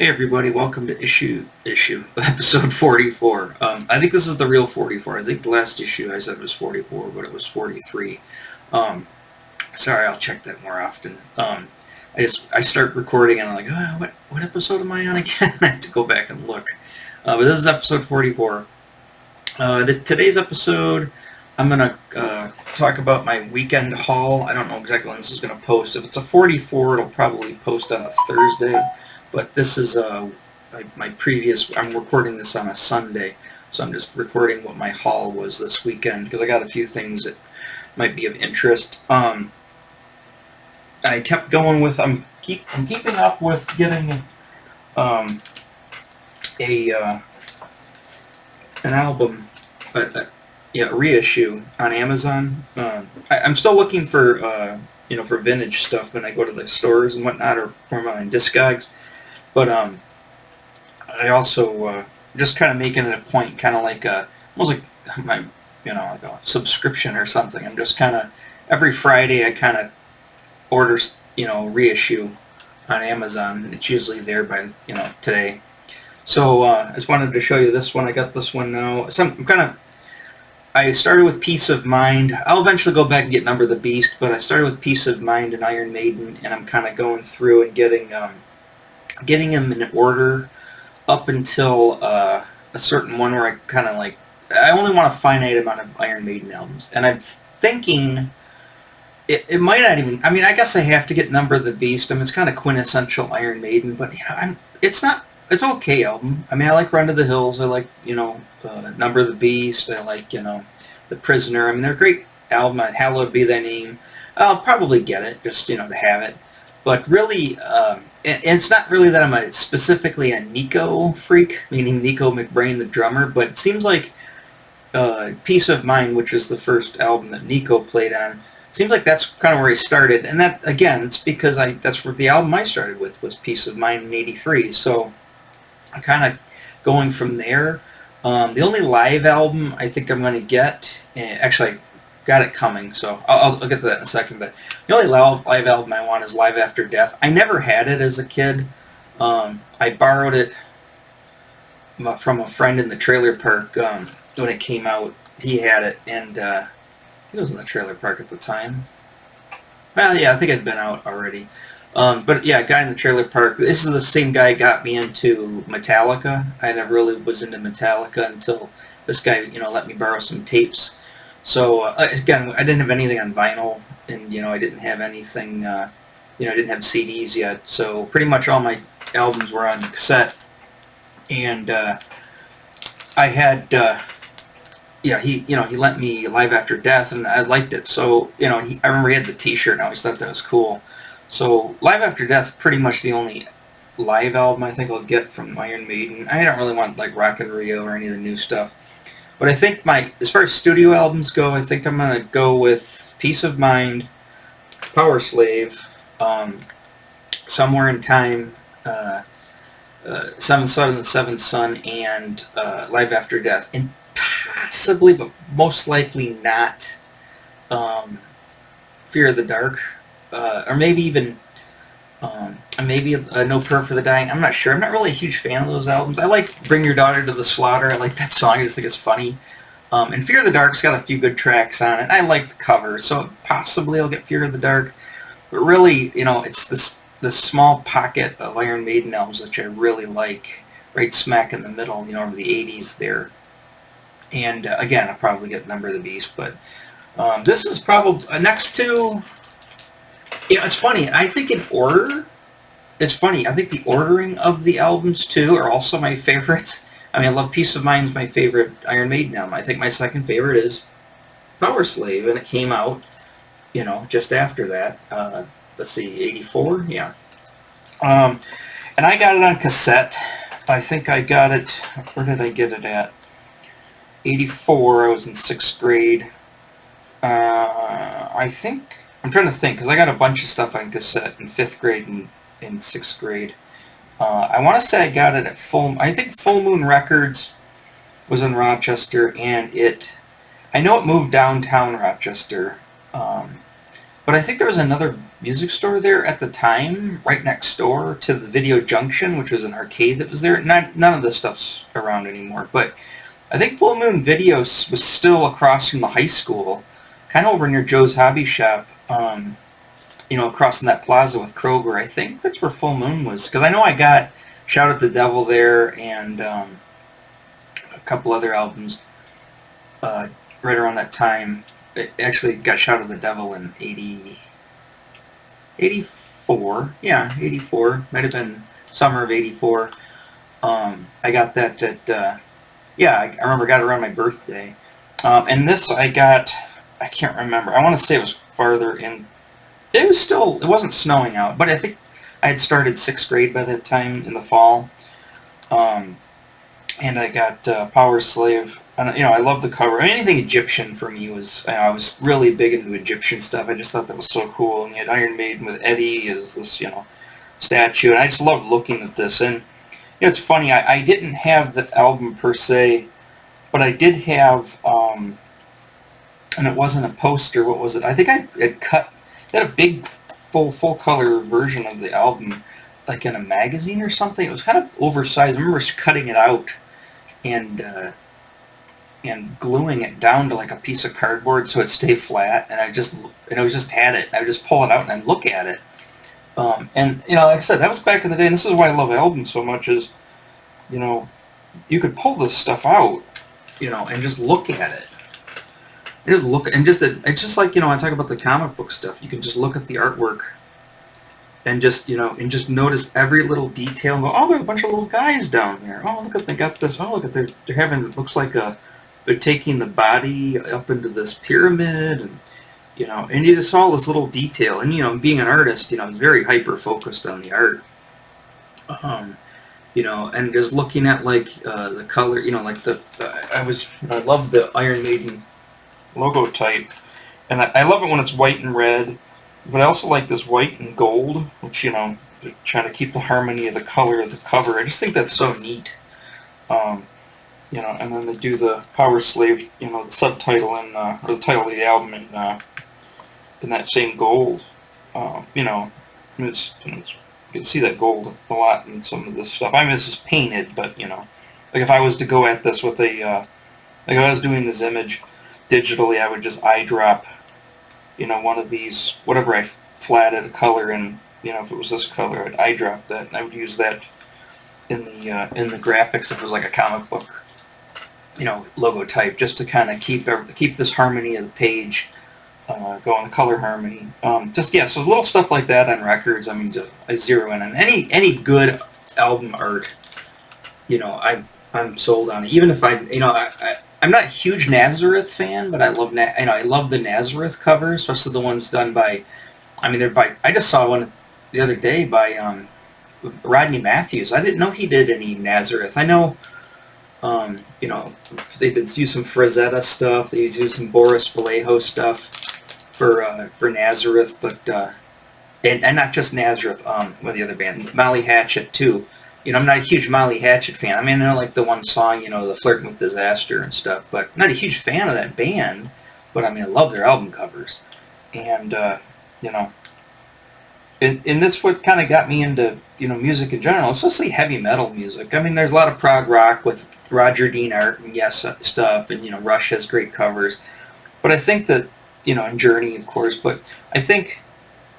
Hey everybody, welcome to issue episode 44. I think this is the real 44. I think the last issue I said was 44, but it was 43. Um, Sorry, I'll check that more often. I start recording and I'm like, what episode am I on again? I have to go back and look. But this is episode 44. Today's episode, I'm gonna talk about my weekend haul. I don't know exactly when this is gonna post. If it's a 44, it'll probably post on a Thursday. But this is my previous. I'm recording this on a Sunday, so I'm just recording what my haul was this weekend because I got a few things that might be of interest. I kept going with. I'm keeping up with getting an album, a reissue on Amazon. I'm still looking for for vintage stuff when I go to the stores and whatnot, or my Discogs. But I also just kind of making it a point, kind of like almost like my like a subscription or something. I'm just kind of every Friday I kind of order reissue on Amazon, and it's usually there by today. So I just wanted to show you this one. I got this one now. I started with Peace of Mind. I'll eventually go back and get Number of the Beast, but I started with Peace of Mind and Iron Maiden, and I'm kind of going through and getting them in order up until a certain one where I kind of like, I only want a finite amount of Iron Maiden albums, and I'm thinking it might not even, I mean, I guess I have to get Number of the Beast. I mean, it's kind of quintessential Iron Maiden, but it's an okay album. I mean, I like Run to the Hills, I like, Number of the Beast, I like, The Prisoner. I mean, they're a great album. Hallowed Be Thy Name. I'll probably get it, just, to have it. But really, it's not really that I'm specifically a Nico freak, meaning Nico McBrain, the drummer, but it seems like Peace of Mind, which is the first album that Nico played on, seems like that's kind of where he started. And that, again, it's because that's where the album I started with was Peace of Mind in '83. So I'm kind of going from there. The only live album I think I'm going to get, actually I got it coming, so I'll get to that in a second, but the only live album I want is Live After Death. I never had it as a kid. I borrowed it from a friend in the trailer park when it came out. He had it, and he was in the trailer park at the time. Well, yeah, I think it had been out already. But yeah, guy in the trailer park. This is the same guy who got me into Metallica. I never really was into Metallica until this guy, let me borrow some tapes. So again, I didn't have anything on vinyl, and I didn't have anything. I didn't have CDs yet. So pretty much all my albums were on cassette, and I had. He lent me Live After Death, and I liked it. So I remember he had the T-shirt, and I always thought that was cool. So Live After Death, pretty much the only live album I think I'll get from Iron Maiden. I don't really want like Rock in Rio or any of the new stuff. But I think as far as studio albums go, I think I'm going to go with Peace of Mind, Powerslave, Somewhere in Time, Seventh Son and the Seventh Son, and Live After Death. And possibly, but most likely not, Fear of the Dark. Or maybe even No Prayer for the Dying. I'm not sure. I'm not really a huge fan of those albums. I like Bring Your Daughter to the Slaughter. I like that song. I just think it's funny. And Fear of the Dark's got a few good tracks on it. I like the cover, so possibly I'll get Fear of the Dark. But really, it's this small pocket of Iron Maiden albums that I really like, right smack in the middle, over the 80s there. And again, I'll probably get Number of the Beast. But this is probably next to... it's funny. I think in order, it's funny. I think the ordering of the albums, too, are also my favorites. I mean, I love Peace of Mind's my favorite Iron Maiden album. I think my second favorite is Powerslave, and it came out, just after that. Let's see, 84? Yeah. And I got it on cassette. I think I got it, where did I get it at? 84, I was in 6th grade. I'm trying to think, because I got a bunch of stuff on cassette in 5th grade and in 6th grade. I want to say I got it at I think Full Moon Records was in Rochester, and I know it moved downtown Rochester, but I think there was another music store there at the time, right next door to the Video Junction, which was an arcade that was there. None of this stuff's around anymore, but I think Full Moon Videos was still across from the high school, kind of over near Joe's Hobby Shop, across in that plaza with Kroger. I think that's where Full Moon was, because I know I got Shout at the Devil there and a couple other albums right around that time. It actually got Shout at the Devil in 84. Yeah, 84. Might have been summer of 84. I got that at... I remember I got it around my birthday. And this I got, I can't remember. I want to say it was farther in. It wasn't snowing out, but I think I had started 6th grade by that time in the fall. And I got Powerslave. And, I love the cover. Anything Egyptian for me was, I was really big into Egyptian stuff. I just thought that was so cool. And you had Iron Maiden with Eddie as this, statue. And I just loved looking at this. And it's funny, I didn't have the album per se, but I did have, and it wasn't a poster, what was it? I think I had a big full color version of the album, like in a magazine or something. It was kind of oversized. I remember cutting it out and gluing it down to like a piece of cardboard so it stayed flat, and I was just had it. I would just pull it out and then look at it. And, like I said, that was back in the day, and this is why I love albums so much is, you could pull this stuff out, and just look at it. It's just like, I talk about the comic book stuff. You can just look at the artwork and just notice every little detail and go, oh, there's a bunch of little guys down there. Oh, look at, they got this. Oh, look at, they're having, it looks like they're taking the body up into this pyramid, and and you just saw all this little detail. And, being an artist, I'm very hyper-focused on the art. And just looking at, like, the color, like I love the Iron Maiden logo type. And I love it when it's white and red, but I also like this white and gold, which, they're trying to keep the harmony of the color of the cover. I just think that's so neat. And then they do the Powerslave, the subtitle or the title of the album in that same gold. It's you can see that gold a lot in some of this stuff. I mean, this is painted, but like if I was to go at this with a like if I was doing this image digitally, I would just eyedrop one of these, whatever I flatted a color in. If it was this color, I'd eyedrop that, and I would use that in the graphics if it was like a comic book logo type, just to kind of keep this harmony of the page going, the color harmony. So little stuff like that on records. I mean, I zero in on any good album art. I'm sold on it. Even if I'm not a huge Nazareth fan, but I love I love the Nazareth covers, especially the ones done by. I mean, I just saw one the other day by Rodney Matthews. I didn't know he did any Nazareth. I know. They did use some Frazetta stuff. They used some Boris Vallejo stuff for Nazareth, but and not just Nazareth. With the other band, Molly Hatchet too. I'm not a huge Molly Hatchet fan. I mean, I know like the one song, the Flirting with Disaster and stuff, but I'm not a huge fan of that band. But I mean, I love their album covers, and and that's what kind of got me into music in general, especially heavy metal music. I mean, there's a lot of prog rock with Roger Dean art and stuff, and Rush has great covers, but I think that and Journey, of course, but I think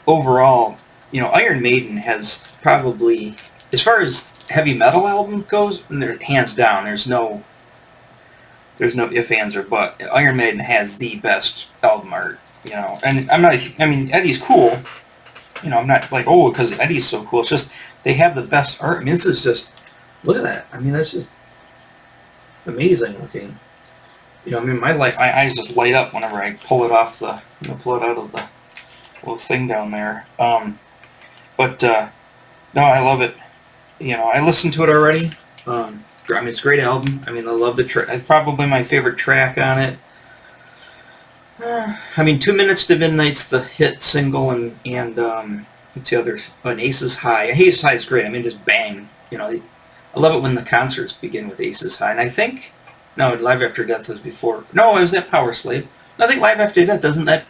overall, Iron Maiden has probably, as far as heavy metal album goes, hands down, there's no if, ands, or but. Iron Maiden has the best album art, and Eddie's cool, I'm not like, oh, because Eddie's so cool. It's just they have the best art. I mean, this is just, look at that. I mean, that's just amazing looking. My eyes just light up whenever I pull it off pull it out of the little thing down there. But no, I love it. I listened to it already. I mean, it's a great album. I mean, I love the track. It's probably my favorite track on it. I mean, 2 Minutes to Midnight's the hit single, and what's the other? An Aces High. Aces High is great. I mean, just bang. I love it when the concerts begin with Aces High, and I think. No, Live After Death was before. No, it was that Powerslave. I think Live After Death, doesn't that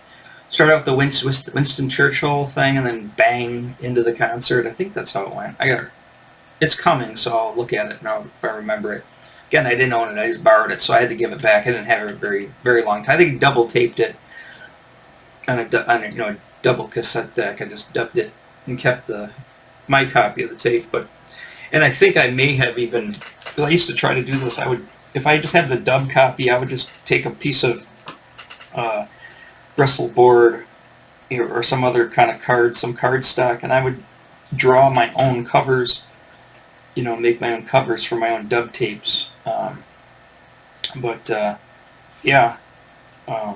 Start out with the Winston Churchill thing, and then bang into the concert. I think that's how it went. It's coming, so I'll look at it now if I remember it. Again, I didn't own it; I just borrowed it, so I had to give it back. I didn't have it very long time. I think he double taped it on a double cassette deck. I just dubbed it and kept my copy of the tape. And I think I may have even. I used to try to do this. If I just had the dub copy, I would just take a piece of bristle board or some other kind of some card stock, and I would draw my own covers, make my own covers for my own dub tapes. Yeah, I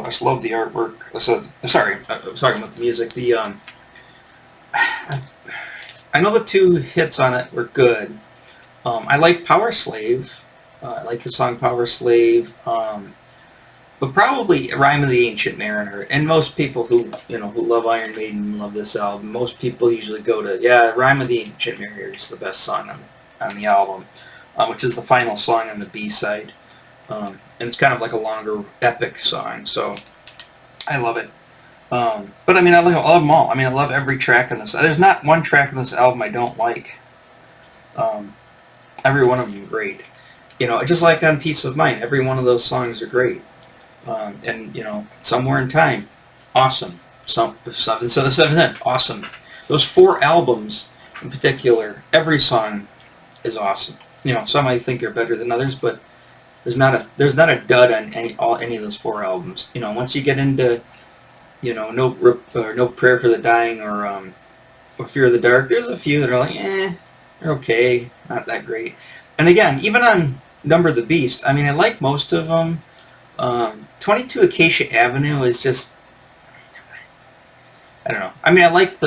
just love the artwork. So, sorry, I was talking about the music. I know the 2 hits on it were good. I like Powerslave. I like the song Powerslave. But probably Rime of the Ancient Mariner. And most people who love Iron Maiden love this album. Most people usually go to, Rime of the Ancient Mariner is the best song on the album, which is the final song on the B-side. And it's kind of like a longer, epic song, so I love it. But I mean, I love them all. I mean, I love every track on this. There's not one track on this album I don't like. Every one of them are great. Just like on Peace of Mind, every one of those songs are great. And Somewhere in Time, awesome. So the 7th, awesome. Those 4 albums in particular, every song is awesome. Some I think are better than others, but there's not a dud on any of those 4 albums. Once you get into No Prayer for the Dying or Fear of the Dark, there's a few that are like, they're okay, not that great. And again, even on Number of the Beast, I mean, I like most of them. 22 Acacia Avenue is just, I don't know. I mean, I like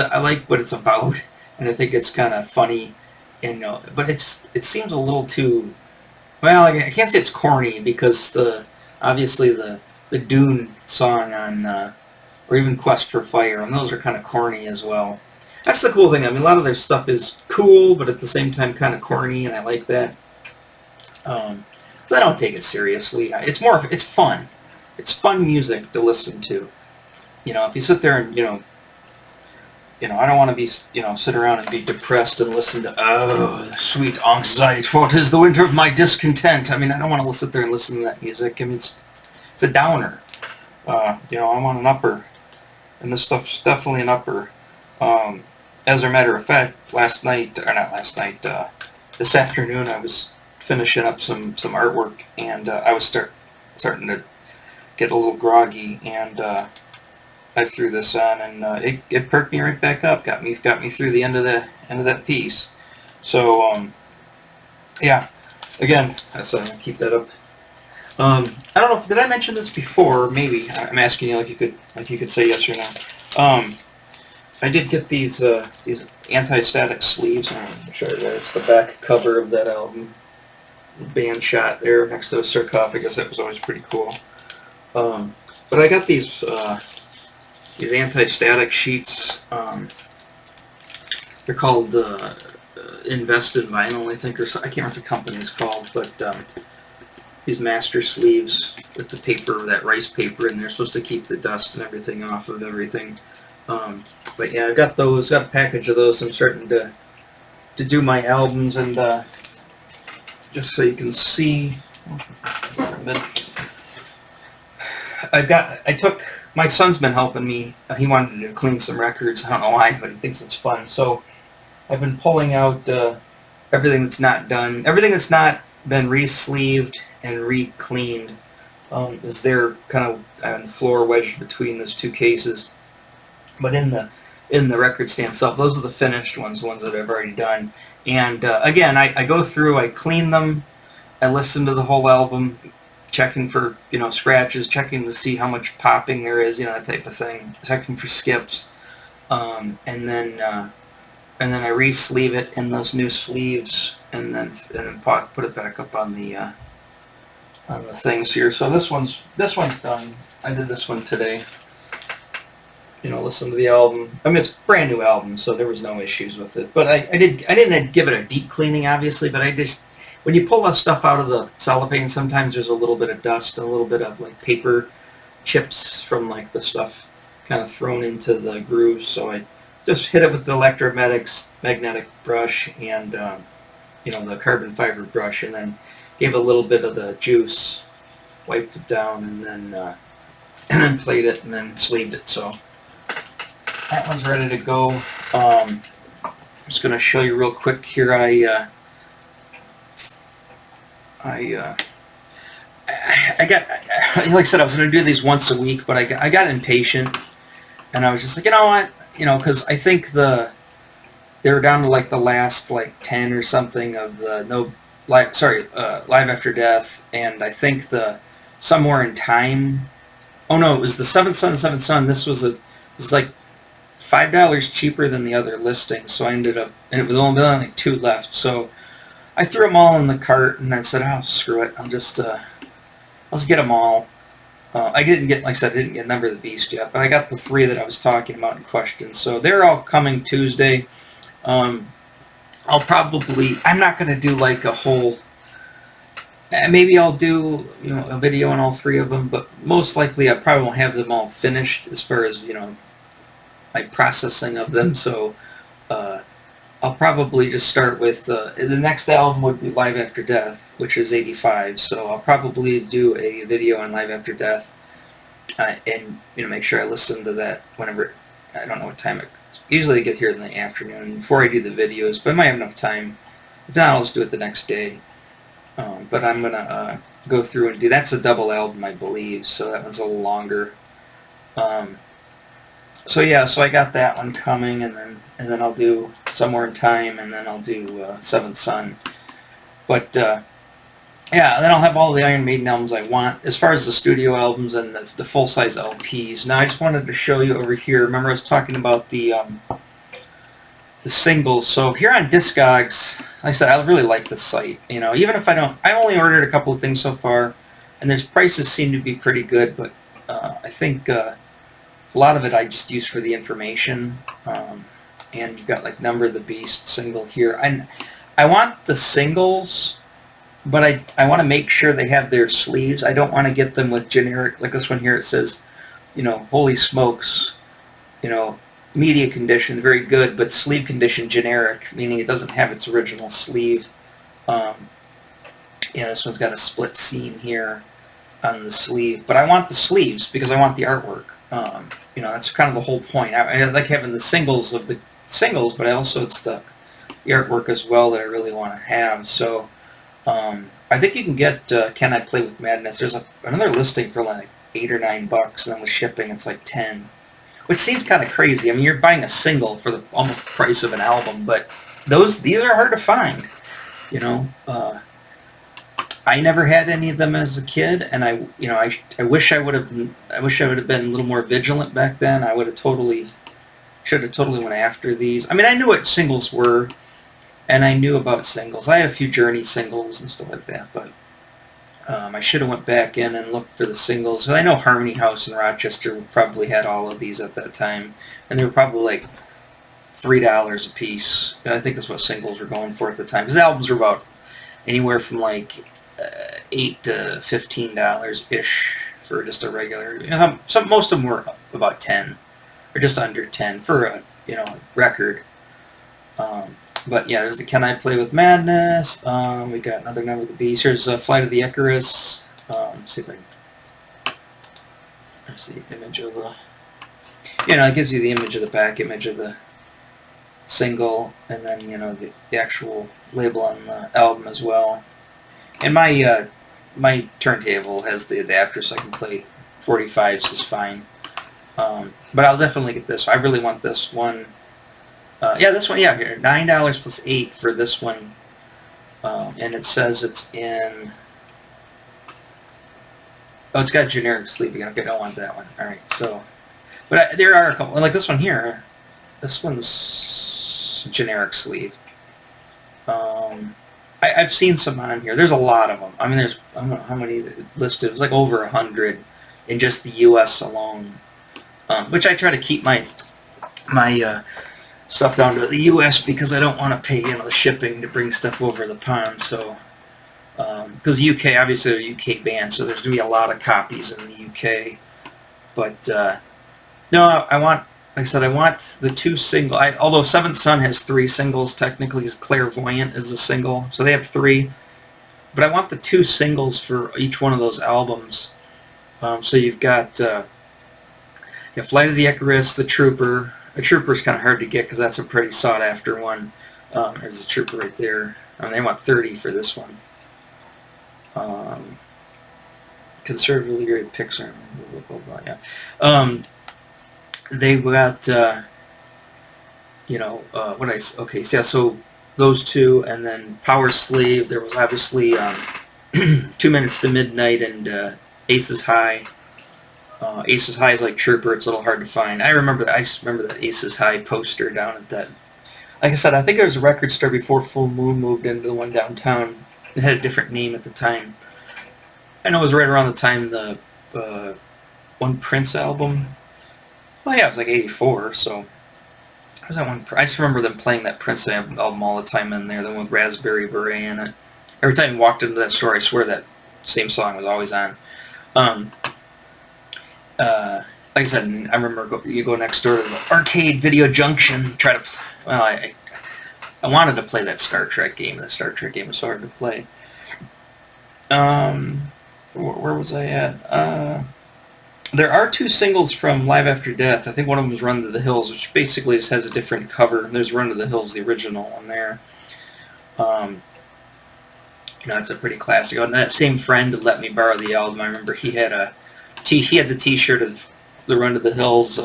what it's about, and I think it's kind of funny, but it seems a little too. Well, I can't say it's corny because obviously the Dune song on or even Quest for Fire, and those are kind of corny as well. That's the cool thing. I mean, a lot of their stuff is cool, but at the same time kind of corny, and I like that. So I don't take it seriously. It's fun. It's fun music to listen to. If you sit there and I don't want to be sit around and be depressed and listen to sweet anxiety. What is the winter of my discontent? I mean, I don't want to sit there and listen to that music. I mean, it's a downer. I'm on an upper, and this stuff's definitely an upper. As a matter of fact, this afternoon I was finishing up some artwork, and I was starting to get a little groggy, and I threw this on, and it perked me right back up, got me through the end of that piece. So yeah, again, so I'm gonna keep that up. I don't know. Did I mention this before? Maybe I'm asking you like you could say yes or no. I did get these anti-static sleeves. I'm sure it's the back cover of that album. Band shot there next to the sarcophagus. That was always pretty cool. But I got these anti-static sheets. They're called Invest in Vinyl, I think, or I can't remember what the company's called, but these master sleeves with the paper, that rice paper in there, supposed to keep the dust and everything off of everything. But yeah, I got those. Got a package of those. I'm starting to do my albums, and just so you can see. My son's been helping me. He wanted to clean some records. I don't know why, but he thinks it's fun. So I've been pulling out everything that's not done. Everything that's not been re-sleeved and re-cleaned is there kind of on the floor wedged between those 2 cases. But in the record stand itself, those are the finished ones, the ones that I've already done. And again, I go through, I clean them, I listen to the whole album, checking for scratches, checking to see how much popping there is, that type of thing, checking for skips, and then I re-sleeve it in those new sleeves, and then put it back up on the things here. So this one's done. I did this one today. Listen to the album. I mean, it's a brand new album, so there was no issues with it. But I didn't give it a deep cleaning, obviously, but when you pull that stuff out of the cellophane, sometimes there's a little bit of dust, a little bit of like paper chips from like the stuff kind of thrown into the grooves. So I just hit it with the electromagnetic brush and the carbon fiber brush, and then gave a little bit of the juice, wiped it down, and then played it, and then sleeved it. So that one's ready to go. I'm just going to show you real quick here. I got, like I said, I was going to do these once a week, but I got impatient, and I was just like, you know what, because I think they were down to like the last like 10 or something of the Live After Death, and I think the Somewhere in Time. Oh no, it was the Seventh Son. This was like $5 cheaper than the other listing, so I ended up, and it was only like 2 left, so I threw them all in the cart, and I said, oh, screw it, I'll just get them all. I didn't get, like I said, I didn't get Number of the Beast yet, but I got the 3 that I was talking about in question, so they're all coming Tuesday. I'm not going to do like a whole, maybe I'll do, a video on all 3 of them, but most likely I probably won't have them all finished as far as, my processing of them, so I'll probably just start with, the next album would be Live After Death, which is 85, so I'll probably do a video on Live After Death, and, make sure I listen to that whenever, I don't know what time usually I get here in the afternoon before I do the videos, but I might have enough time. If not, I'll just do it the next day. But I'm going to go through and that's a double album, I believe, so that one's a little longer. So I got that one coming, and then I'll do Somewhere in Time, and then I'll do Seventh Son. But then I'll have all the Iron Maiden albums I want, as far as the studio albums and the full-size LPs. Now I just wanted to show you over here. Remember I was talking about the singles. So here on Discogs, like I said, I really like this site. Even if I only ordered a couple of things so far, and their prices seem to be pretty good, but I think a lot of it I just use for the information. And you've got like Number of the Beast single here. I want the singles, but I want to make sure they have their sleeves. I don't want to get them with generic, like this one here, it says, holy smokes, media condition, very good, but sleeve condition generic, meaning it doesn't have its original sleeve. This one's got a split seam here on the sleeve, but I want the sleeves because I want the artwork. That's kind of the whole point. I like having the singles of the singles, but also it's the artwork as well that I really want to have. So I think you can get Can I Play with Madness. There's another listing for like $8 or $9, and then with shipping it's like 10, which seems kind of crazy. I mean, you're buying a single for almost the price of an album, but these are hard to find. I never had any of them as a kid, and I wish I would have been a little more vigilant back then. I should have totally went after these. I mean, I knew what singles were, and I knew about singles. I had a few Journey singles and stuff like that, but I should have went back in and looked for the singles. I know Harmony House in Rochester probably had all of these at that time, and they were probably like $3 a piece. I think that's what singles were going for at the time, because the albums were about anywhere from like $8 to $15-ish for just a regular. Most of them were about 10 or just under 10 for a record. But yeah, there's the Can I Play with Madness. We got another Number of the Beast. Here's Flight of the Icarus. Let's see if I can. There's the image of the. It gives you the image of the back image of the single, and then the actual label on the album as well. And my turntable has the adapter, so I can play 45s is fine. But I'll definitely get this. I really want this one. This one, here, $9 plus $8 for this one, and it says it's in. Oh, it's got generic sleeve again. Okay, I don't want that one. All right, so, but there are a couple, like this one here. This one's generic sleeve. I've seen some on here. There's a lot of them. I mean, I don't know how many listed. It was like over 100 in just the U.S. alone. Which I try to keep my stuff down to the U.S. because I don't want to pay the shipping to bring stuff over the pond. So because UK, obviously they're a UK band, so there's gonna be a lot of copies in the UK. But no, I want, like I said, I want the 2 single. Although Seventh Son has 3 singles, technically, Clairvoyant is a single, so they have 3. But I want the 2 singles for each one of those albums. So you've got Flight of the Icarus, The Trooper. The Trooper is kind of hard to get because that's a pretty sought after one. There's the Trooper right there. They want 30 for this one. Conservatively rated Pixar. Yeah. They got okay, so yeah, so those 2, and then Powerslave. There was obviously 2 Minutes to Midnight and Aces High. Aces High is like Trooper. It's a little hard to find. I remember that Aces High poster down at that. Like I said, I think there was a record store before Full Moon moved into the one downtown. It had a different name at the time. I know it was right around the time the one Prince album. Well, yeah, it was like '84. So what was that one? I just remember them playing that Prince album all the time in there. The one with Raspberry Beret in it. Every time you walked into that store, I swear that same song was always on. Like I said, I remember you go next door to the Arcade Video Junction, try to. Well, I wanted to play that Star Trek game. The Star Trek game was so hard to play. Where was I at? There are 2 singles from Live After Death. I think one of them is Run to the Hills, which basically just has a different cover. There's Run to the Hills, the original one there. It's a pretty classic. And that same friend let me borrow the album. I remember he had the T-shirt of the Run to the Hills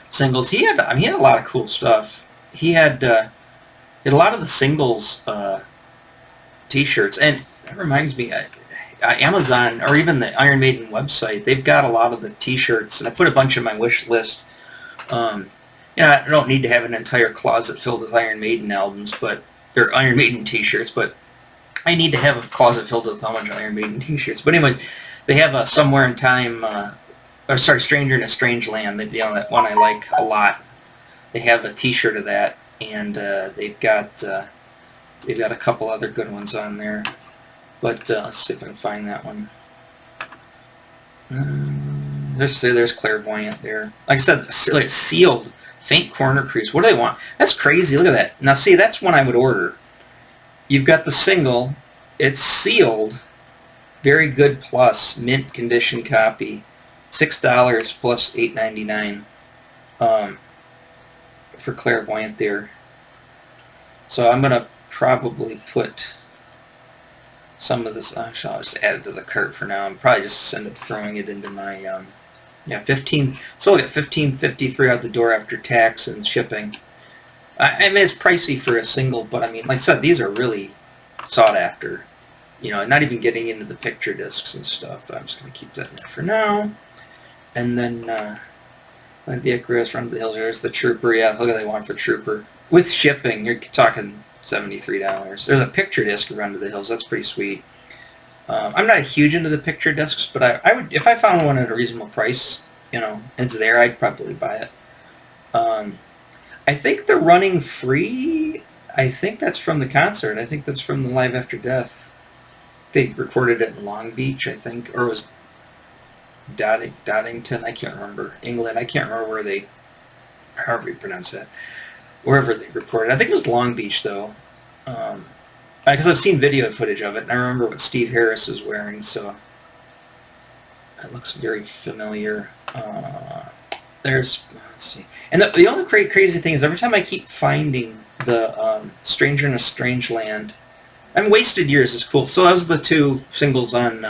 singles. He had a lot of cool stuff. He had a lot of the singles T-shirts, and that reminds me, Amazon or even the Iron Maiden website, they've got a lot of the T-shirts, and I put a bunch on my wish list. I don't need to have an entire closet filled with Iron Maiden albums, or Iron Maiden T-shirts, but I need to have a closet filled with a bunch of Iron Maiden T-shirts. But anyways, they have a Somewhere in Time, Stranger in a Strange Land. That one I like a lot. They have a T-shirt of that, and they've got a couple other good ones on there. But let's see if I can find that one. There's Clairvoyant there. Like I said, it's sealed. Faint Corner Crease. What do they want? That's crazy. Look at that. Now, see, that's one I would order. You've got the single. It's sealed. Very good plus. Mint condition copy. $6 plus $8.99 for Clairvoyant there. So I'm going to probably put some of this. Actually, I'll just add it to the cart for now. I'm probably just end up throwing it into my 15. So I got $15.53 out the door after tax and shipping. I mean, it's pricey for a single, but I mean, like I said, these are really sought after. Not even getting into the picture discs and stuff. But I'm just going to keep that in there for now. And then, like the Icarus, Run to the Hills, there's the Trooper. Yeah, look at what they want for Trooper. With shipping, you're talking $73. There's a picture disc of Run to the Hills. That's pretty sweet. I'm not huge into the picture discs, but I would, if I found one at a reasonable price, it's there, I'd probably buy it. I think they're running free. I think that's from the concert. I think that's from the Live After Death. They recorded it in Long Beach, I think, or it was Doddington. I can't remember. England. I can't remember however you pronounce that. Wherever they recorded. I think it was Long Beach, though. Because I've seen video footage of it, and I remember what Steve Harris is wearing, so it looks very familiar. Let's see. And the only crazy thing is every time I keep finding the Stranger in a Strange Land, Wasted Years is cool. So those are the 2 singles on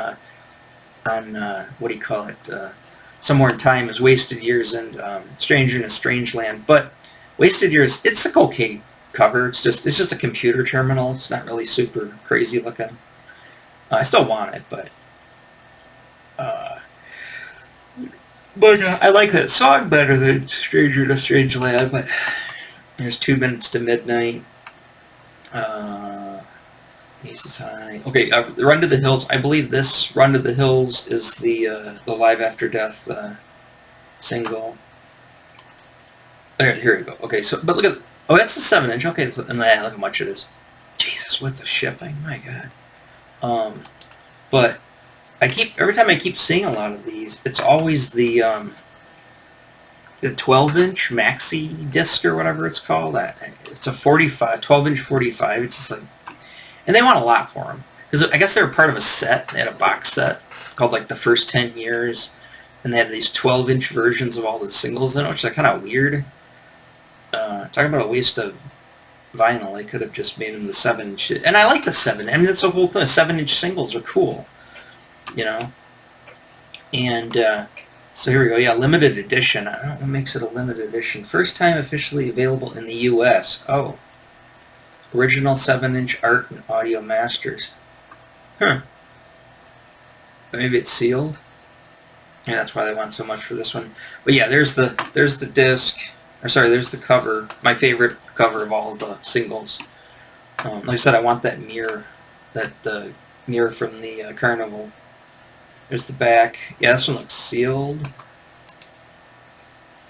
what do you call it? Somewhere in Time is Wasted Years and Stranger in a Strange Land. But Wasted Years, it's like okay cover. It's just a computer terminal. It's not really super crazy looking. I still want it, but I like that song better than Stranger in a Strange Land. But there's 2 Minutes to Midnight. Aces High. Okay, Run to the Hills. I believe this Run to the Hills is the Live After Death single. There, here we go. Okay, so but look at that's the 7-inch. Okay, so, and look how much it is. Jesus, with the shipping, my God. But every time I keep seeing a lot of these, it's always the the 12-inch maxi disc or whatever it's called. It's a 12-inch 45. It's just like, and they want a lot for them because I guess they were part of a set. They had a box set called like the first 10 years, and they had these 12-inch versions of all the singles in it, which are kind of weird. Talking about a waste of vinyl. They could have just made them the 7-inch, and I like the 7. I mean, that's the whole thing. 7-inch singles are cool, you know. And so here we go. Yeah, limited edition. I don't know what makes it a limited edition. First time officially available in the U.S. Oh. Original 7-inch art and audio masters. Huh. Maybe it's sealed. Yeah, that's why they want so much for this one. But yeah, there's the disc. Or sorry, there's the cover. My favorite cover of all the singles. Like I said, I want that mirror. That mirror from the carnival. There's the back. Yeah, this one looks sealed.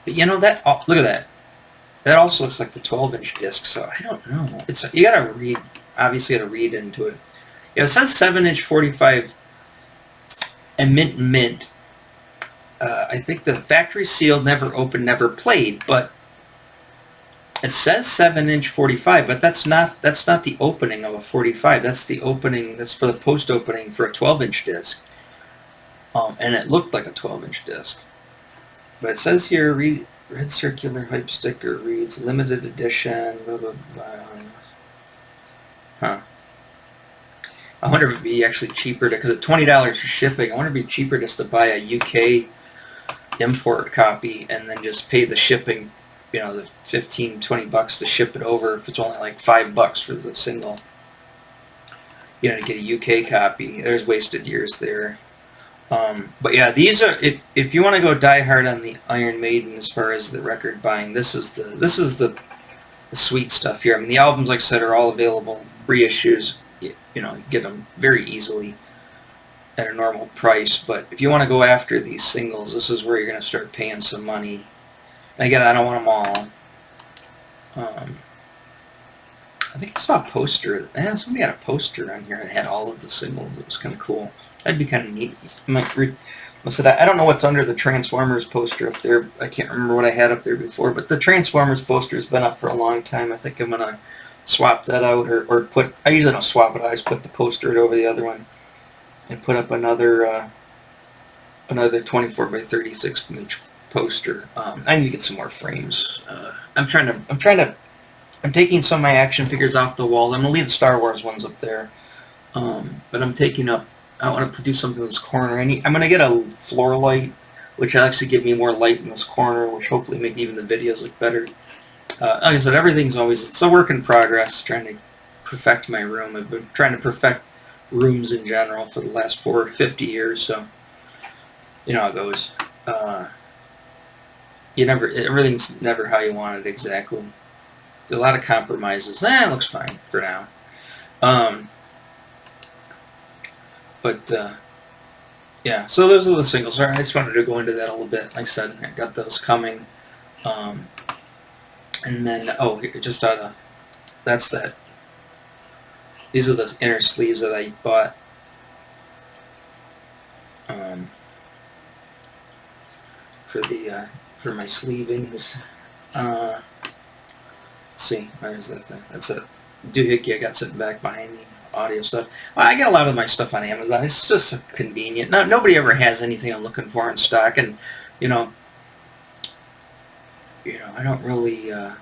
But you know that? Oh, look at that. That also looks like the 12-inch disc. So I don't know. You gotta read. Obviously, you gotta read into it. Yeah, it says 7-inch 45 and mint. I think the factory sealed, never opened, never played. But it says 7-inch 45, but that's not the opening of a 45. That's the opening. That's for the post opening for a 12-inch disc. And it looked like a 12-inch disc. But it says here, red circular hype sticker reads limited edition, blah, blah, blah. Huh. I wonder if it'd be actually cheaper because at $20 for shipping, I wonder if it'd be cheaper just to buy a UK import copy and then just pay the shipping, you know, the $15-20 to ship it over if it's only like $5 for the single. You know, to get a UK copy. There's wasted years there. But yeah, these are, if you want to go die hard on the Iron Maiden as far as the record buying, this is the sweet stuff here. I mean, the albums, like I said, are all available, reissues. You know, you get them very easily at a normal price. But if you want to go after these singles, this is where you're going to start paying some money. And again, I don't want them all. I think I saw a poster. Somebody had a poster on here that had all of the singles. It was kind of cool. That'd be kind of neat. I don't know what's under the Transformers poster up there. I can't remember what I had up there before, but the Transformers poster has been up for a long time. I think I'm going to swap that out or put... I usually don't swap it. I just put the poster over the other one and put up another 24 by 36 inch poster. I need to get some more frames. I'm taking some of my action figures off the wall. I'm going to leave the Star Wars ones up there. But I'm taking up... I want to do something in this corner. I'm going to get a floor light, which will actually give me more light in this corner, which hopefully make even the videos look better. Like I said, it's a work in progress, trying to perfect my room. I've been trying to perfect rooms in general for the last 50 years, so you know how it goes. Everything's never how you want it exactly. There's a lot of compromises. It looks fine for now. Yeah, so those are the singles. All right, I just wanted to go into that a little bit. Like I said, I got those coming. And then, that's that. These are the inner sleeves that I bought. For my sleevings. Let's see, where's that thing? That's a doohickey I got sitting back behind me. Audio stuff. Well, I get a lot of my stuff on Amazon. It's just convenient. Nobody ever has anything I'm looking for in stock, and I don't really, I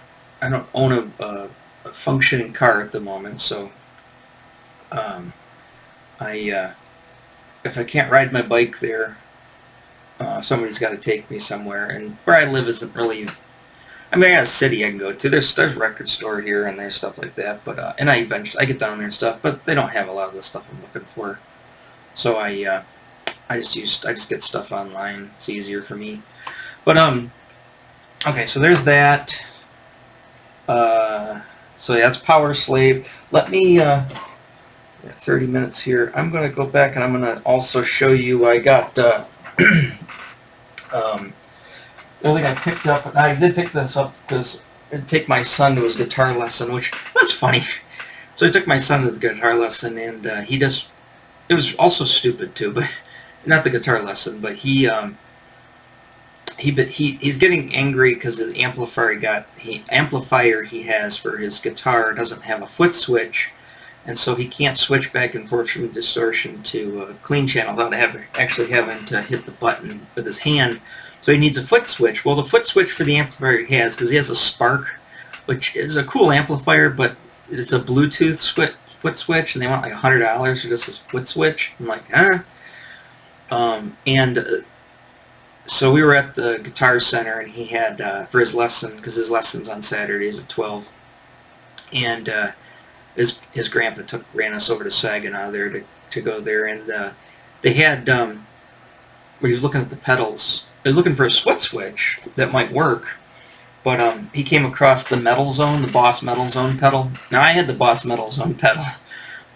don't own a functioning car at the moment, so if I can't ride my bike there, somebody's got to take me somewhere, and where I live isn't really. I mean, I got a city I can go to. There's a record store here and there's stuff like that, but and I get down there and stuff, but they don't have a lot of the stuff I'm looking for. So I just get stuff online. It's easier for me. But okay, so there's that. So yeah, that's Powerslave. Let me 30 minutes here. I'm gonna go back and I'm gonna also show you. I got the other thing I picked up, and I did pick this up because I'd take my son to his guitar lesson, which was funny. So I took my son to the guitar lesson, and it was also stupid too, but not the guitar lesson, but he he's getting angry because the amplifier he has for his guitar doesn't have a foot switch, and so he can't switch back and forth from distortion to clean channel without actually having to hit the button with his hand. So he needs a foot switch. Well, the foot switch for the amplifier he has, because he has a Spark, which is a cool amplifier, but it's a Bluetooth foot switch, and they want like $100 for just this foot switch. I'm like, so we were at the Guitar Center, and he had, for his lesson, because his lesson's on Saturdays at 12, and his grandpa ran us over to Saginaw there to go there, and they had, where he was looking at the pedals, he was looking for a foot switch that might work, but he came across the Metal Zone, the Boss Metal Zone pedal. Now, I had the Boss Metal Zone pedal,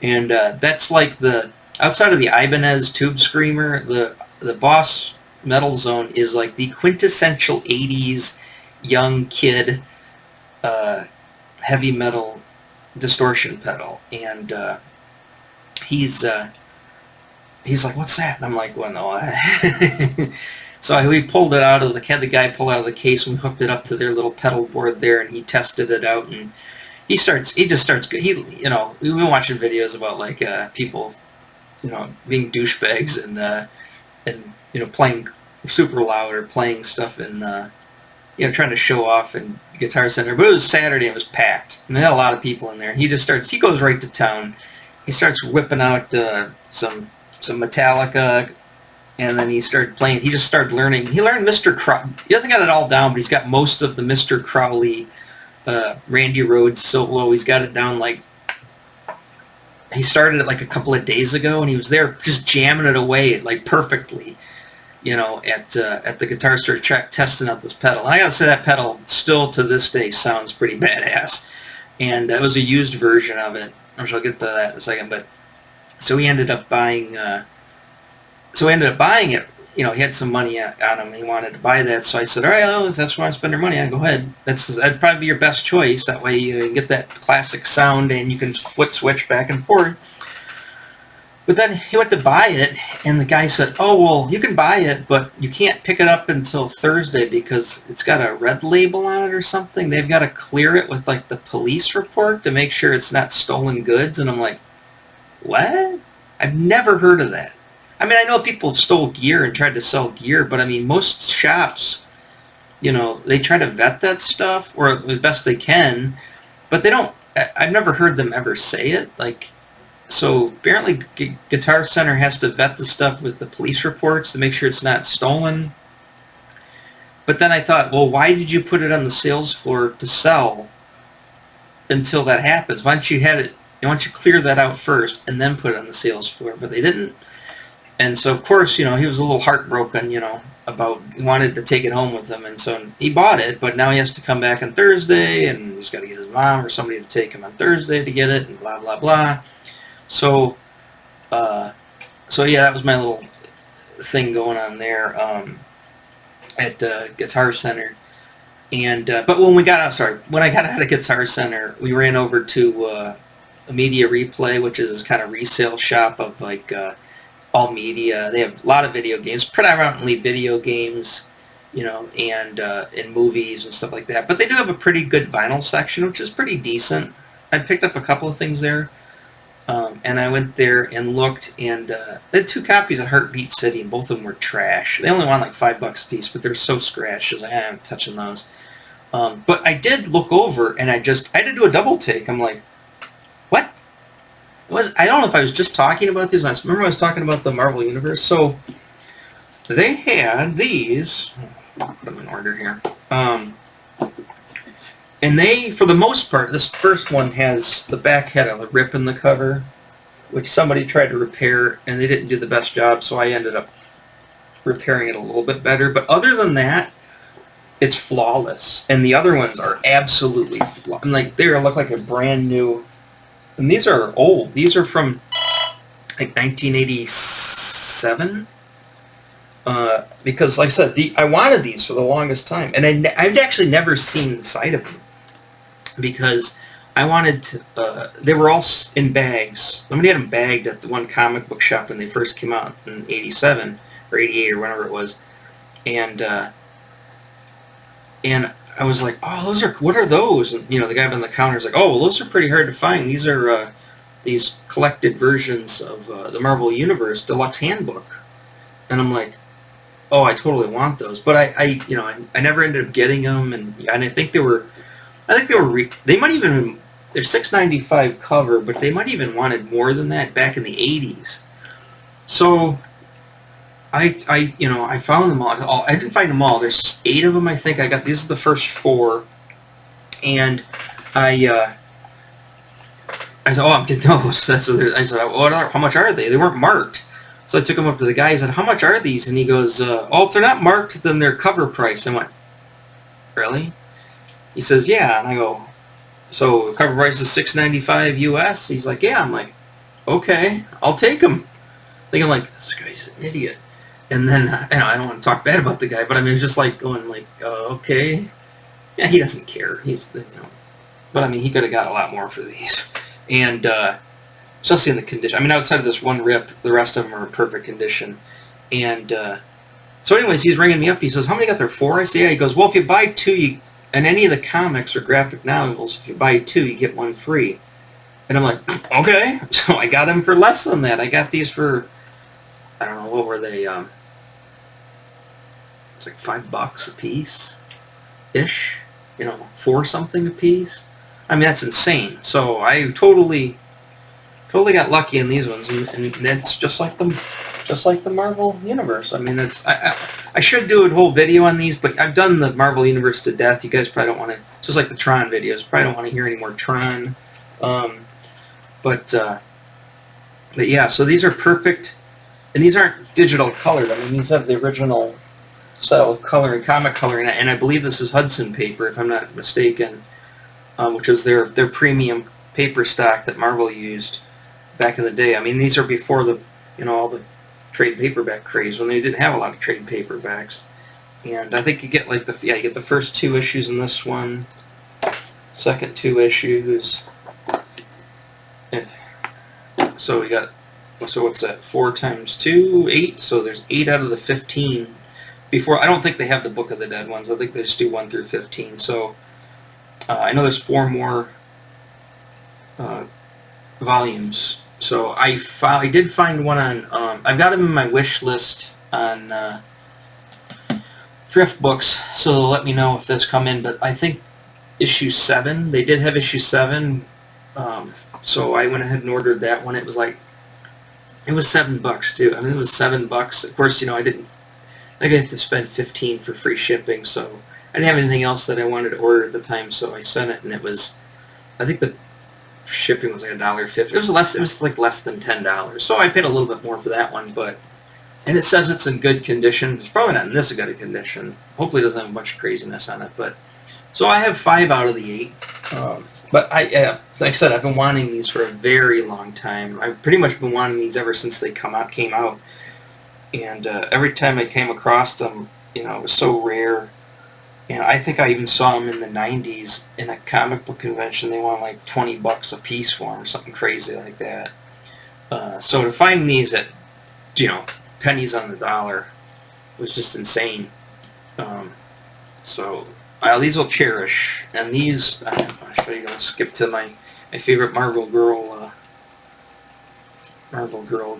and that's like outside of the Ibanez Tube Screamer, the Boss Metal Zone is like the quintessential 80s young kid heavy metal distortion pedal, and he's like, "What's that?" And I'm like, "Well, no." So we pulled it out of had the guy pull out of the case, and we hooked it up to their little pedal board there, and he tested it out, and he just starts we've been watching videos about like people being douchebags and playing super loud or playing stuff and trying to show off in Guitar Center. But it was Saturday, it was packed, and they had a lot of people in there, and he goes right to town. He starts whipping out some Metallica, and then he started playing. He just started learning. He learned Mr. Crowley. He hasn't got it all down, but he's got most of the Mr. Crowley Randy Rhoads solo. He's got it down like, he started it like a couple of days ago, and he was there just jamming it away like perfectly, at the guitar store testing out this pedal. And I gotta say, that pedal still to this day sounds pretty badass. And it was a used version of it. I'm sure I'll get to that in a second. But so we ended up buying it. He had some money on him. He wanted to buy that, so I said, "All right, that's where I spend your money on. Go ahead. That'd probably be your best choice. That way you can get that classic sound, and you can foot switch back and forth." But then he went to buy it, and the guy said, "Oh, well, you can buy it, but you can't pick it up until Thursday because it's got a red label on it or something. They've got to clear it with like the police report to make sure it's not stolen goods." And I'm like, "What? I've never heard of that." I mean, I know people stole gear and tried to sell gear, but I mean, most shops, they try to vet that stuff, or the best they can, but they don't. I've never heard them ever say it. So apparently Guitar Center has to vet the stuff with the police reports to make sure it's not stolen. But then I thought, well, why did you put it on the sales floor to sell until that happens? Why don't you clear that out first and then put it on the sales floor? But they didn't. And so, of course, he was a little heartbroken, about he wanted to take it home with him. And so he bought it, but now he has to come back on Thursday, and he's got to get his mom or somebody to take him on Thursday to get it, and blah, blah, blah. So yeah, that was my little thing going on there at Guitar Center. And but when I got out of Guitar Center, we ran over to a Media Replay, which is this kind of resale shop of like all media. They have a lot of video games, predominantly video games, and movies and stuff like that. But they do have a pretty good vinyl section, which is pretty decent. I picked up a couple of things there. And I went there and looked, and they had 2 copies of Heartbeat City, and both of them were trash. They only want like $5 a piece, but they're so scratched. I was like, I'm touching those. But I did look over, and I had to do a double take. I'm like, what? I don't know if I was just talking about these. Remember I was talking about the Marvel Universe? So they had these. I'll put them in order here. And they, for the most part, this first one the back had a rip in the cover, which somebody tried to repair, and they didn't do the best job, so I ended up repairing it a little bit better. But other than that, it's flawless. And the other ones are absolutely flawless. Like, they look like a brand new. And these are old. These are from, like, 1987. Because, like I said, I wanted these for the longest time. And I've actually never seen the side of them. Because I wanted to, they were all in bags. Somebody had them bagged at the one comic book shop when they first came out in 87 or 88 or whenever it was. And And I was like, oh, what are those? And, the guy on the counter is like, oh, well, those are pretty hard to find. These are these collected versions of the Marvel Universe Deluxe Handbook. And I'm like, oh, I totally want those. But I never ended up getting them, and I think they might even, they're $6.95 cover, but they might even wanted more than that back in the 80s. So I found them all. I didn't find them all. There's 8 of them, I think. I got these are the first 4, and I said, oh, I'm getting those. So I said, how much are they? They weren't marked. So I took them up to the guy. I said, how much are these? And he goes, oh, if they're not marked, then they're cover price. I went, really? He says, yeah. And I go, so cover price is $6.95 US? He's like, yeah. I'm like, okay, I'll take them. Thinking like, this guy's an idiot. And then, I don't want to talk bad about the guy, but I mean, it's just like going like, okay. Yeah, he doesn't care. But I mean, he could have got a lot more for these. And, especially in the condition. I mean, outside of this one rip, the rest of them are in perfect condition. And, so anyways, he's ringing me up. He says, how many got there? 4? I say, yeah. He goes, well, if you buy 2, and any of the comics or graphic novels, if you buy 2, you get 1 free. And I'm like, okay. So I got them for less than that. I got these for, I don't know, what were they? It's like $5 a piece, ish. 4 something a piece. I mean, that's insane. So I totally got lucky in these ones, and that's just like the Marvel Universe. I mean, I should do a whole video on these, but I've done the Marvel Universe to death. You guys probably don't want to, just like the Tron videos, probably don't want to hear any more Tron. But yeah, so these are perfect, and these aren't digital colored. I mean, these have the original style of coloring, comic coloring, and I believe this is Hudson paper, if I'm not mistaken, which is their premium paper stock that Marvel used back in the day. I mean, these are before all the trade paperback craze, when they didn't have a lot of trade paperbacks. And I think you get you get the first 2 issues in this one, second 2 issues. So we got, so what's that? 4 times 2, 8. So there's 8 out of the 15. I don't think they have the Book of the Dead ones. I think they just do 1 through 15. So I know there's 4 more volumes. So I did find one on, I've got them in my wish list on Thrift Books, so they'll let me know if those come in. But I think issue 7, they did have issue 7, so I went ahead and ordered that one. It was $7 too. I mean, it was $7. Of course, I didn't have to spend $15 for free shipping, so I didn't have anything else that I wanted to order at the time, so I sent it, and it was, I think the shipping was like $1.50. It was like less than $10. So I paid a little bit more for that one, and it says it's in good condition. It's probably not in this good a condition. Hopefully it doesn't have a bunch of craziness on it, but so I have 5 out of the 8. But like I said, I've been wanting these for a very long time. I've pretty much been wanting these ever since they came out. And every time I came across them, it was so rare. And I think I even saw them in the 90s in a comic book convention. They wanted like $20 a piece for them, or something crazy like that. So to find these at, pennies on the dollar was just insane. So these will cherish. And these, I'll show you. I'll skip to my favorite Marvel Girl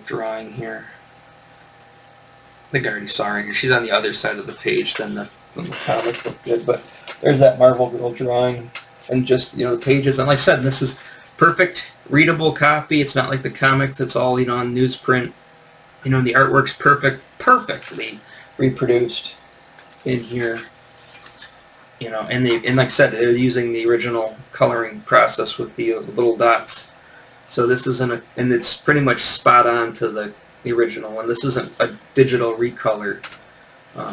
drawing here. I think I already saw her here. She's on the other side of the page than the comic book did, but there's that Marvel Girl drawing, and just the pages. And like I said, this is perfect readable copy. It's not like the comic that's all on newsprint. The artwork's perfectly reproduced in here. And like I said, they're using the original coloring process with the little dots. So this isn't and it's pretty much spot on to the original one. This isn't a digital recolor.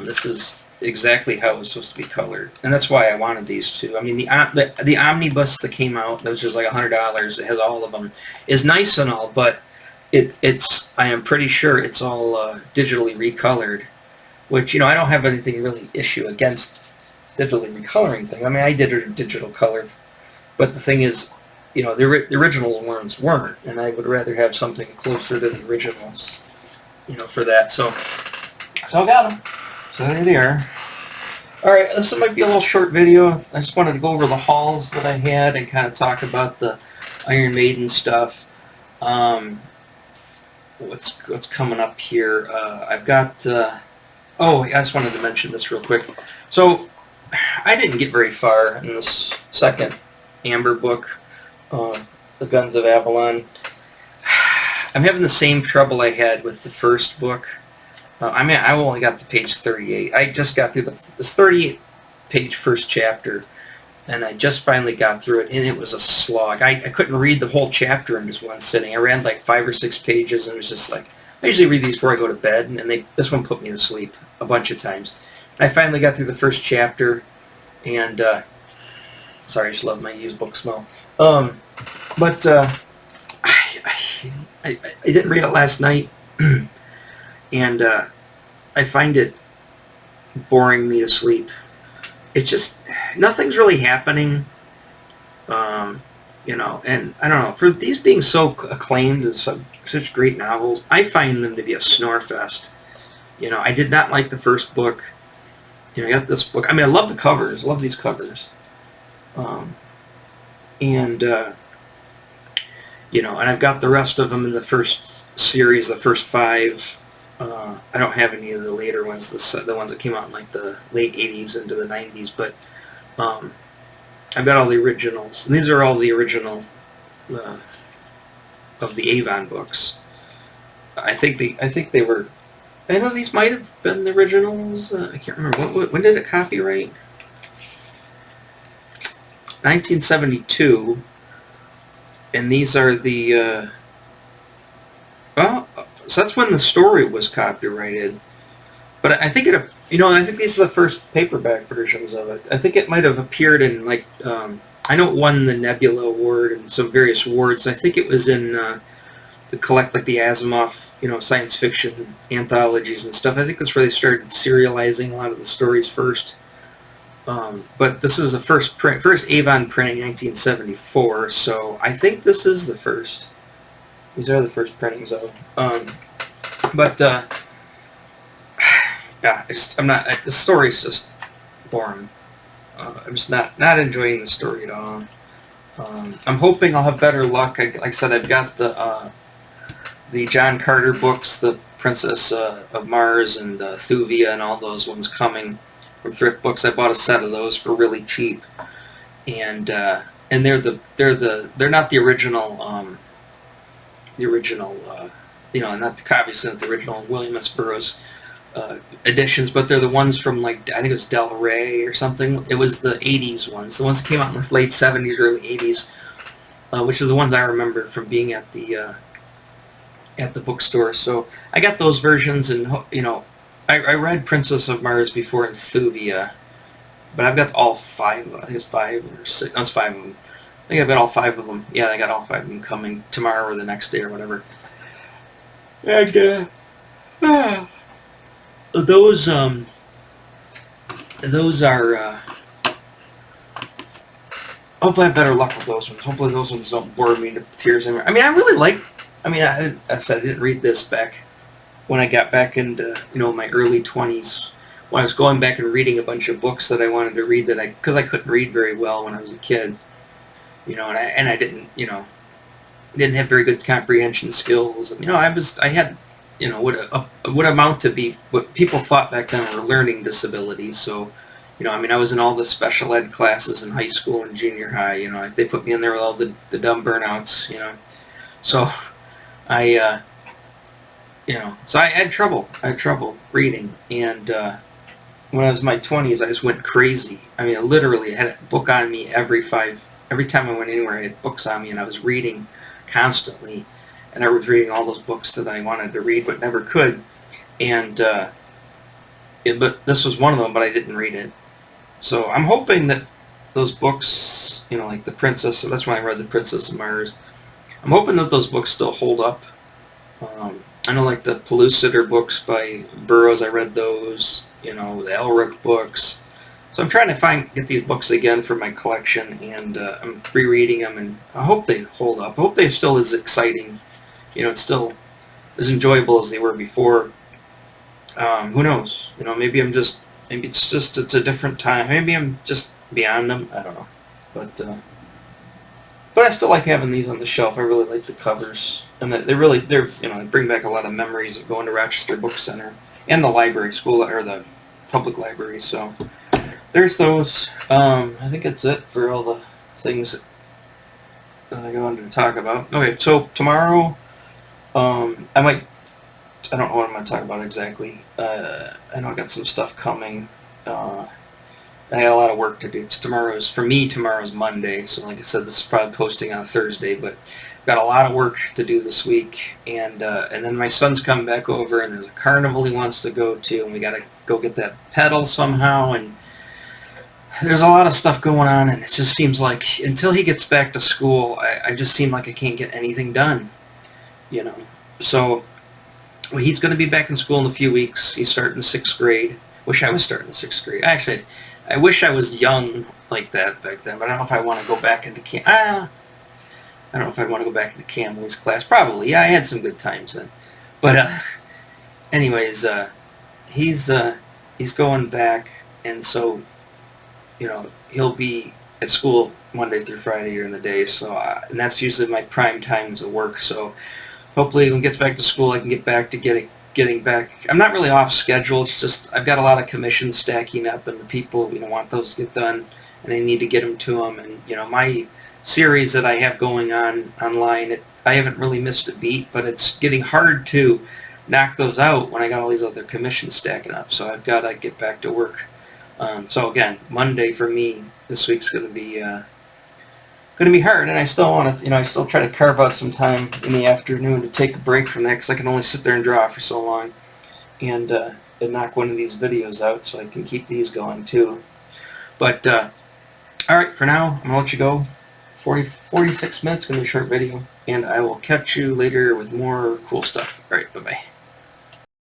This is exactly how it was supposed to be colored, and that's why I wanted these 2. I mean, the omnibus that came out, that was just like $100. It has all of them. Is nice and all, but it's I am pretty sure it's all digitally recolored, which I don't have anything really issue against digitally recoloring thing. I mean, I did a digital color, but the thing is, the original ones weren't, and I would rather have something closer to the originals, for that. So I got them. So there they are. Alright, this might be a little short video. I just wanted to go over the hauls that I had and kind of talk about the Iron Maiden stuff. What's coming up here? I've got... oh, I just wanted to mention this real quick. So, I didn't get very far in this second Amber book, The Guns of Avalon. I'm having the same trouble I had with the first book. I only got to page 38. I just got through this 38-page first chapter, and I just finally got through it, and it was a slog. I couldn't read the whole chapter in just one sitting. I read like 5 or 6 pages, and it was just like, I usually read these before I go to bed, and this one put me to sleep a bunch of times. And I finally got through the first chapter, and, sorry, I just love my used book smell. But I didn't read it last night, and I find it boring me to sleep. It's just, nothing's really happening, you know, and I don't know, for these being so acclaimed and such great novels, I find them to be a snore fest. You know, I did not like the first book. You know, I got this book. I mean, I love the covers. I love these covers. You know, and I've got the rest of them in the first series, the first 5. I don't have any of the later ones, the ones that came out in like the late 80s into the 90s, but I've got all the originals. And these are all the original of the Avon books. I think they were... I know these might have been the originals. I can't remember. When did it copyright? 1972. And these are the... well, so that's when the story was copyrighted. But I think it... You know, I think these are the first paperback versions of it. I think it might have appeared in, like... I know it won the Nebula Award and some various awards. I think it was in... the Asimov, you know, science fiction anthologies and stuff. I think that's where they started serializing a lot of the stories first. But this is the first Avon printing, 1974. So I think this is the first. These are the first printings of them. Yeah, I'm not. The story's just boring. I'm just not enjoying the story at all. I'm hoping I'll have better luck. Like I said, I've got the John Carter books, the Princess of Mars and Thuvia and all those ones coming from Thrift Books. I bought a set of those for really cheap, and they're not the original you know, not obviously not the original William S. Burroughs editions, but they're the ones from, like, I think it was Del Rey or something. It was the 80s ones, the ones that came out in the late 70s, early 80s, which is the ones I remember from being at the bookstore. So I got those versions, and, you know, I read Princess of Mars before in Thuvia, but I've got all 5. I think it's 5 or 6. No, it's 5 of them. I think I've got all 5 of them. Yeah, I got all 5 of them coming tomorrow or the next day or whatever. And those are. Hopefully I have better luck with those ones. Hopefully those ones don't bore me to tears. I mean, I really like... I mean, I said I didn't read this back when I got back into, you know, my early 20s, when I was going back and reading a bunch of books that I wanted to read because I couldn't read very well when I was a kid, you know, and I didn't, you know, didn't have very good comprehension skills, and, you know, I had, you know, what amount to be what people thought back then were learning disabilities. So, you know, I mean, I was in all the special ed classes in high school and junior high. You know, they put me in there with all the dumb burnouts, you know, so you know, so I had trouble reading, and when I was in my 20s, I just went crazy. I mean, I literally had a book on me every time I went anywhere. I had books on me, and I was reading constantly, and I was reading all those books that I wanted to read but never could, and but this was one of them, but I didn't read it. So I'm hoping that those books, you know, like the Princess, that's when I read the Princess of Mars, I'm hoping that those books still hold up. I know, like, the Pellucidar books by Burroughs, I read those, you know, the Elric books. So I'm trying to get these books again for my collection, and I'm rereading them, and I hope they hold up. I hope they're still as exciting, you know, it's still as enjoyable as they were before. Who knows? You know, maybe I'm just Maybe it's a different time. Maybe I'm just beyond them. I don't know. But I still like having these on the shelf. I really like the covers, and they're they bring back a lot of memories of going to Rochester Book Center and the library school or the public library. So there's those. I think that's it for all the things that I wanted to talk about. Okay, so tomorrow, I don't know what I'm going to talk about exactly. I know I got some stuff coming. I got a lot of work to do. Tomorrow's Monday, so like I said, this is probably posting on Thursday, but I've got a lot of work to do this week, and then my son's coming back over, and there's a carnival he wants to go to, and we got to go get that pedal somehow, and there's a lot of stuff going on, and it just seems like until he gets back to school, I just seem like I can't get anything done, So he's going to be back in school in a few weeks. He's starting 6th grade. Wish I was starting the 6th grade. Actually, I wish I was young like that back then, but I don't know if I want to go back into I don't know if I want to go back into Camley's class. Probably. Yeah, I had some good times then. But anyways, he's going back, and so he'll be at school Monday through Friday during the day. So and that's usually my prime times of work. So hopefully when he gets back to school, I can get back to getting back. I'm not really off schedule. It's just I've got a lot of commissions stacking up, and the people want those to get done, and I need to get them to them. And my series that I have going on online, I haven't really missed a beat, but it's getting hard to knock those out when I got all these other commissions stacking up. So I've got to get back to work. So again, Monday for me this week's going to be hard, and I still want to, I still try to carve out some time in the afternoon to take a break from that, because I can only sit there and draw for so long, and knock one of these videos out so I can keep these going too. But all right, for now I'm gonna let you go. 46 minutes, gonna be a short video, and I will catch you later with more cool stuff. All right, bye bye.